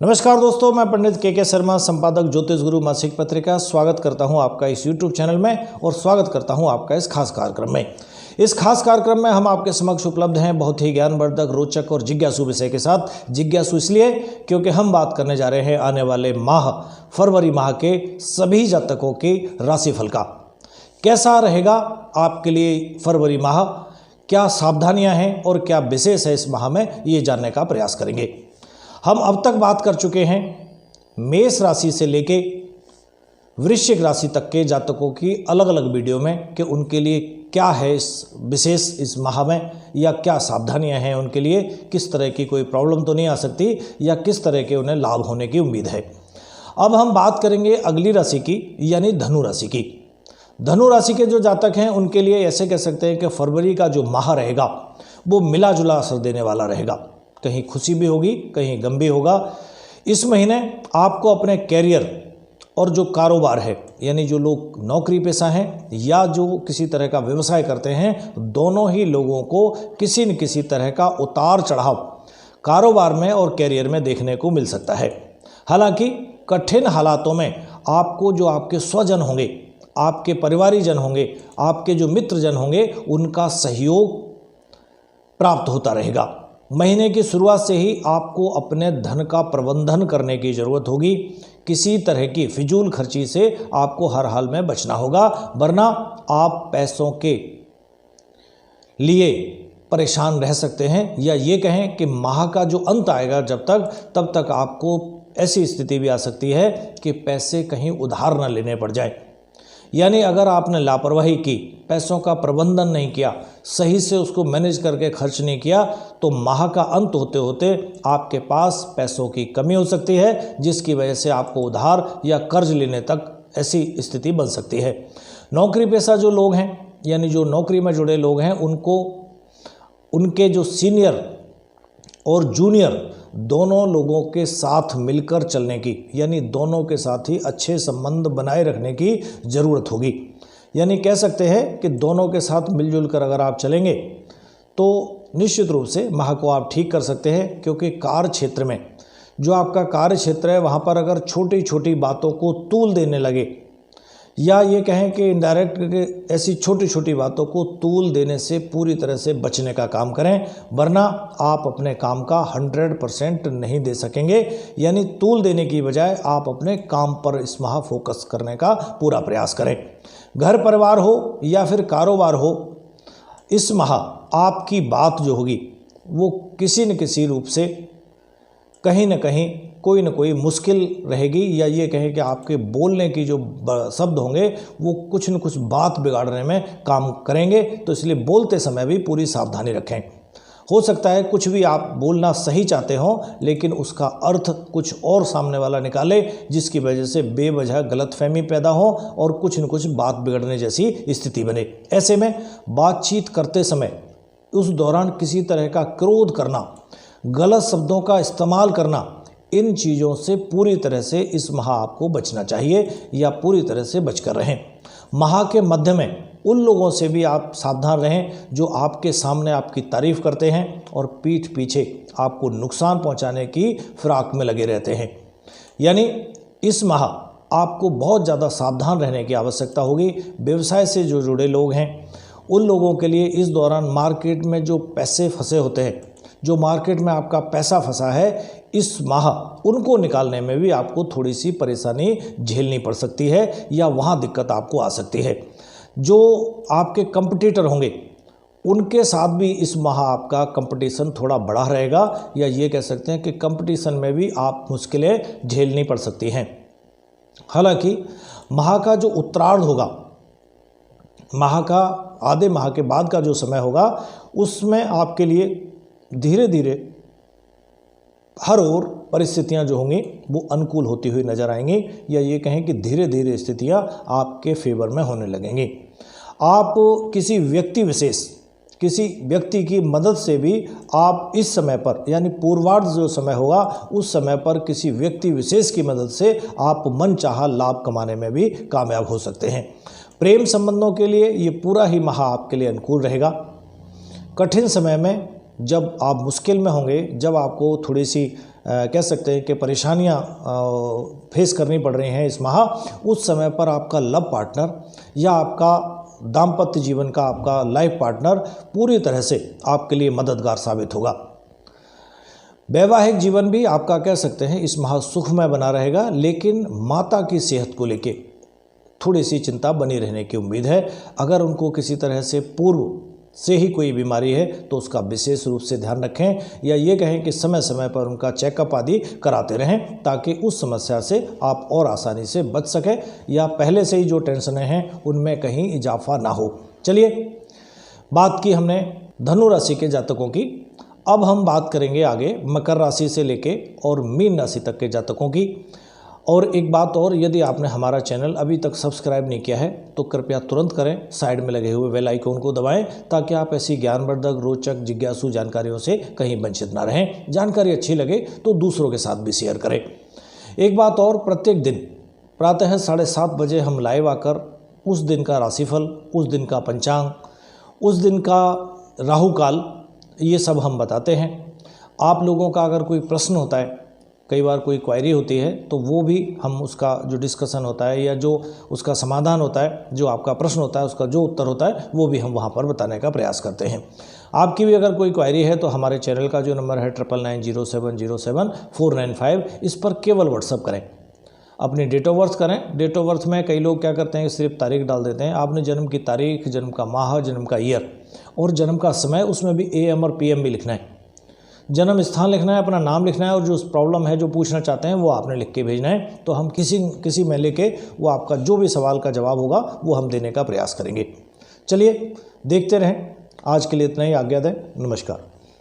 नमस्कार दोस्तों, मैं पंडित के शर्मा, संपादक ज्योतिष गुरु मासिक पत्रिका, स्वागत करता हूं आपका इस YouTube चैनल में और स्वागत करता हूं आपका इस खास कार्यक्रम में। इस खास कार्यक्रम में हम आपके समक्ष उपलब्ध हैं बहुत ही ज्ञानवर्धक, रोचक और जिज्ञासु विषय के साथ। जिज्ञासु इसलिए क्योंकि हम बात करने जा रहे हैं आने वाले माह फरवरी माह के सभी जातकों की राशिफल का। कैसा रहेगा आपके लिए फरवरी माह, क्या सावधानियाँ हैं और क्या विशेष है इस माह में, ये जानने का प्रयास करेंगे। हम अब तक बात कर चुके हैं मेष राशि से लेके वृश्चिक राशि तक के जातकों की अलग अलग वीडियो में कि उनके लिए क्या है इस विशेष इस माह में, या क्या सावधानियां हैं उनके लिए, किस तरह की कोई प्रॉब्लम तो नहीं आ सकती या किस तरह के उन्हें लाभ होने की उम्मीद है। अब हम बात करेंगे अगली राशि की, यानी धनु राशि की। धनु राशि के जो जातक हैं उनके लिए ऐसे कह सकते हैं कि फरवरी का जो माह रहेगा वो मिला जुला असर देने वाला रहेगा। कहीं खुशी भी होगी, कहीं गम भी होगा। इस महीने आपको अपने कैरियर और जो कारोबार है, यानी जो लोग नौकरी पेशा हैं या जो किसी तरह का व्यवसाय करते हैं, दोनों ही लोगों को किसी न किसी तरह का उतार चढ़ाव कारोबार में और कैरियर में देखने को मिल सकता है। हालांकि कठिन हालातों में आपको जो आपके स्वजन होंगे, आपके परिवारीजन होंगे, आपके जो मित्रजन होंगे, उनका सहयोग प्राप्त होता रहेगा। महीने की शुरुआत से ही आपको अपने धन का प्रबंधन करने की ज़रूरत होगी। किसी तरह की फिजूल खर्ची से आपको हर हाल में बचना होगा, वरना आप पैसों के लिए परेशान रह सकते हैं। या ये कहें कि माह का जो अंत आएगा तब तक आपको ऐसी स्थिति भी आ सकती है कि पैसे कहीं उधार न लेने पड़ जाए। यानी अगर आपने लापरवाही की, पैसों का प्रबंधन नहीं किया, सही से उसको मैनेज करके खर्च नहीं किया, तो माह का अंत होते होते आपके पास पैसों की कमी हो सकती है, जिसकी वजह से आपको उधार या कर्ज लेने तक ऐसी स्थिति बन सकती है। नौकरी पेशा जो लोग हैं, यानी जो नौकरी में जुड़े लोग हैं, उनको उनके जो सीनियर और जूनियर दोनों लोगों के साथ मिलकर चलने की, यानी दोनों के साथ ही अच्छे संबंध बनाए रखने की ज़रूरत होगी। यानी कह सकते हैं कि दोनों के साथ मिलजुल कर अगर आप चलेंगे तो निश्चित रूप से माह को आप ठीक कर सकते हैं। क्योंकि कार्य क्षेत्र में जो आपका कार्य क्षेत्र है, वहाँ पर अगर छोटी छोटी बातों को तूल देने लगे, या ये कहें कि इनडायरेक्ट ऐसी छोटी छोटी बातों को तूल देने से पूरी तरह से बचने का काम करें, वरना आप अपने काम का 100% नहीं दे सकेंगे। यानी तूल देने की बजाय आप अपने काम पर इस माह फोकस करने का पूरा प्रयास करें। घर परिवार हो या फिर कारोबार हो, इस माह आपकी बात जो होगी वो किसी न किसी रूप से कहीं न कहीं कोई न कोई मुश्किल रहेगी, या ये कहें कि आपके बोलने की जो शब्द होंगे वो कुछ न कुछ बात बिगाड़ने में काम करेंगे। तो इसलिए बोलते समय भी पूरी सावधानी रखें। हो सकता है कुछ भी आप बोलना सही चाहते हो, लेकिन उसका अर्थ कुछ और सामने वाला निकाले, जिसकी वजह से बेवजह गलतफहमी पैदा हो और कुछ न कुछ बात बिगड़ने जैसी स्थिति बने। ऐसे में बातचीत करते समय उस दौरान किसी तरह का क्रोध करना, गलत शब्दों का इस्तेमाल करना, इन चीज़ों से पूरी तरह से इस माह आपको बचना चाहिए, या पूरी तरह से बचकर रहें। माह के मध्य में उन लोगों से भी आप सावधान रहें जो आपके सामने आपकी तारीफ़ करते हैं और पीठ पीछे आपको नुकसान पहुंचाने की फिराक में लगे रहते हैं। यानी इस माह आपको बहुत ज़्यादा सावधान रहने की आवश्यकता होगी। व्यवसाय से जो जुड़े लोग हैं उन लोगों के लिए इस दौरान मार्केट में जो पैसे फंसे होते हैं, जो मार्केट में आपका पैसा फंसा है, इस माह उनको निकालने में भी आपको थोड़ी सी परेशानी झेलनी पड़ सकती है, या वहाँ दिक्कत आपको आ सकती है। जो आपके कंपटीटर होंगे उनके साथ भी इस माह आपका कंपटीशन थोड़ा बड़ा रहेगा, या ये कह सकते हैं कि कंपटीशन में भी आप मुश्किलें झेलनी पड़ सकती हैं। हालांकि माह का जो उत्तरार्ध होगा, माह का आधे माह के बाद का जो समय होगा, उसमें आपके लिए धीरे धीरे हर ओर परिस्थितियां जो होंगी वो अनुकूल होती हुई नजर आएंगी, या ये कहें कि धीरे धीरे स्थितियां आपके फेवर में होने लगेंगी। आप किसी व्यक्ति विशेष, किसी व्यक्ति की मदद से भी आप इस समय पर, यानी पूर्वार्ध जो समय होगा उस समय पर किसी व्यक्ति विशेष की मदद से आप मनचाहा लाभ कमाने में भी कामयाब हो सकते हैं। प्रेम संबंधों के लिए ये पूरा ही माह आपके लिए अनुकूल रहेगा। कठिन समय में जब आप मुश्किल में होंगे, जब आपको थोड़ी सी कह सकते हैं कि परेशानियां फेस करनी पड़ रही हैं इस माह, उस समय पर आपका लव पार्टनर या आपका दाम्पत्य जीवन का आपका लाइफ पार्टनर पूरी तरह से आपके लिए मददगार साबित होगा। वैवाहिक जीवन भी आपका कह सकते हैं इस माह सुखमय बना रहेगा, लेकिन माता की सेहत को लेके थोड़ी सी चिंता बनी रहने की उम्मीद है। अगर उनको किसी तरह से पूर्व से ही कोई बीमारी है तो उसका विशेष रूप से ध्यान रखें, या ये कहें कि समय समय पर उनका चेकअप आदि कराते रहें, ताकि उस समस्या से आप और आसानी से बच सकें, या पहले से ही जो टेंशनें हैं उनमें कहीं इजाफा ना हो। चलिए, बात की हमने धनु राशि के जातकों की, अब हम बात करेंगे आगे मकर राशि से लेके और मीन राशि तक के जातकों की। और एक बात और, यदि आपने हमारा चैनल अभी तक सब्सक्राइब नहीं किया है तो कृपया तुरंत करें, साइड में लगे हुए बेल आइकन को दबाएं, ताकि आप ऐसी ज्ञानवर्धक, रोचक, जिज्ञासु जानकारियों से कहीं वंचित ना रहें। जानकारी अच्छी लगे तो दूसरों के साथ भी शेयर करें। एक बात और, प्रत्येक दिन प्रातः 7:30 बजे हम लाइव आकर उस दिन का राशिफल, उस दिन का पंचांग, उस दिन का राहु काल, ये सब हम बताते हैं। आप लोगों का अगर कोई प्रश्न होता है, कई बार कोई क्वेरी होती है, तो वो भी हम उसका जो डिस्कशन होता है या जो उसका समाधान होता है, जो आपका प्रश्न होता है उसका जो उत्तर होता है, वो भी हम वहाँ पर बताने का प्रयास करते हैं। आपकी भी अगर कोई क्वेरी है तो हमारे चैनल का जो नंबर है 9990707495, इस पर केवल व्हाट्सअप करें, अपनी डेट ऑफ बर्थ करें। डेट ऑफ बर्थ में कई लोग क्या करते हैं, सिर्फ तारीख डाल देते हैं। आपने जन्म की तारीख, जन्म का माह, जन्म का ईयर और जन्म का समय, उसमें भी AM और PM भी लिखना है। जन्म स्थान लिखना है, अपना नाम लिखना है, और जो प्रॉब्लम है, जो पूछना चाहते हैं, वो आपने लिख के भेजना है। तो हम किसी में लेके वो आपका जो भी सवाल का जवाब होगा वो हम देने का प्रयास करेंगे। चलिए देखते रहें। आज के लिए इतना ही, आज्ञा दें। नमस्कार।